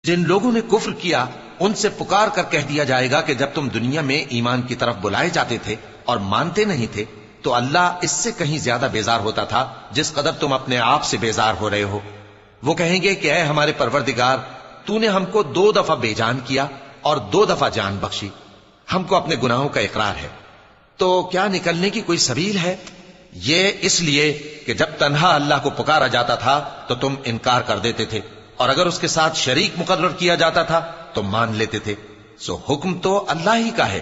جن لوگوں نے کفر کیا ان سے پکار کر کہہ دیا جائے گا کہ جب تم دنیا میں ایمان کی طرف بلائے جاتے تھے اور مانتے نہیں تھے تو اللہ اس سے کہیں زیادہ بیزار ہوتا تھا جس قدر تم اپنے آپ سے بیزار ہو رہے ہو۔ وہ کہیں گے کہ اے ہمارے پروردگار، تو نے ہم کو 2 دفعہ بے جان کیا اور 2 دفعہ جان بخشی، ہم کو اپنے گناہوں کا اقرار ہے، تو کیا نکلنے کی کوئی سبیل ہے؟ یہ اس لیے کہ جب تنہا اللہ کو پکارا جاتا تھا تو تم انکار کر دیتے تھے، اور اگر اس کے ساتھ شریک مقرر کیا جاتا تھا تو مان لیتے تھے۔ سو حکم تو اللہ ہی کا ہے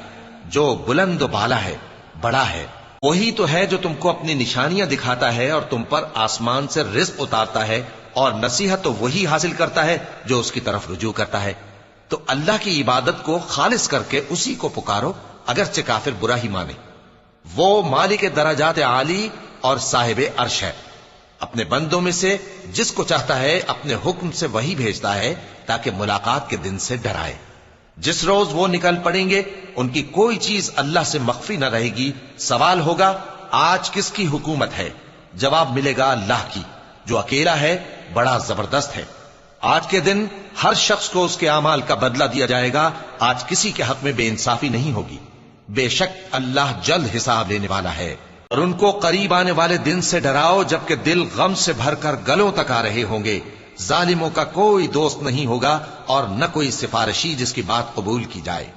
جو بلند و بالا ہے، بڑا ہے۔ وہی تو ہے جو تم کو اپنی نشانیاں دکھاتا ہے اور تم پر آسمان سے رزق اتارتا ہے، اور نصیحت تو وہی حاصل کرتا ہے جو اس کی طرف رجوع کرتا ہے۔ تو اللہ کی عبادت کو خالص کر کے اسی کو پکارو، اگرچہ کافر برا ہی مانے۔ وہ مالک درجات عالی اور صاحب عرش ہے، اپنے بندوں میں سے جس کو چاہتا ہے اپنے حکم سے وہی بھیجتا ہے تاکہ ملاقات کے دن سے ڈرائے۔ جس روز وہ نکل پڑیں گے ان کی کوئی چیز اللہ سے مخفی نہ رہے گی۔ سوال ہوگا آج کس کی حکومت ہے؟ جواب ملے گا اللہ کی، جو اکیلا ہے، بڑا زبردست ہے۔ آج کے دن ہر شخص کو اس کے اعمال کا بدلہ دیا جائے گا۔ آج کسی کے حق میں بے انصافی نہیں ہوگی۔ بے شک اللہ جلد حساب لینے والا ہے۔ اور ان کو قریب آنے والے دن سے ڈراؤ جبکہ دل غم سے بھر کر گلوں تک آ رہے ہوں گے۔ ظالموں کا کوئی دوست نہیں ہوگا اور نہ کوئی سفارشی جس کی بات قبول کی جائے۔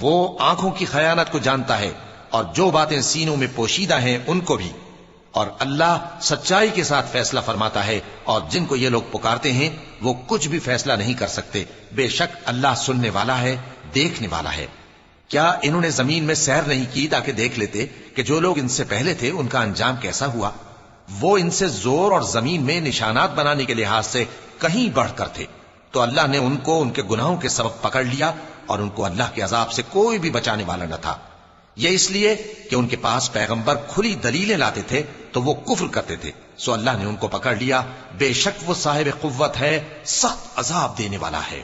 وہ آنکھوں کی خیانت کو جانتا ہے اور جو باتیں سینوں میں پوشیدہ ہیں ان کو بھی، اور اللہ سچائی کے ساتھ فیصلہ فرماتا ہے، اور جن کو یہ لوگ پکارتے ہیں وہ کچھ بھی فیصلہ نہیں کر سکتے۔ بے شک اللہ سننے والا ہے، دیکھنے والا ہے۔ کیا انہوں نے زمین میں سیر نہیں کی تاکہ دیکھ لیتے کہ جو لوگ ان سے پہلے تھے ان کا انجام کیسا ہوا؟ وہ ان سے زور اور زمین میں نشانات بنانے کے لحاظ سے کہیں بڑھ کر تھے، تو اللہ نے ان کو ان کے گناہوں کے سبب پکڑ لیا، اور ان کو اللہ کے عذاب سے کوئی بھی بچانے والا نہ تھا۔ یہ اس لیے کہ ان کے پاس پیغمبر کھلی دلیلیں لاتے تھے تو وہ کفر کرتے تھے، سو اللہ نے ان کو پکڑ لیا۔ بے شک وہ صاحب قوت ہے، سخت عذاب دینے والا ہے۔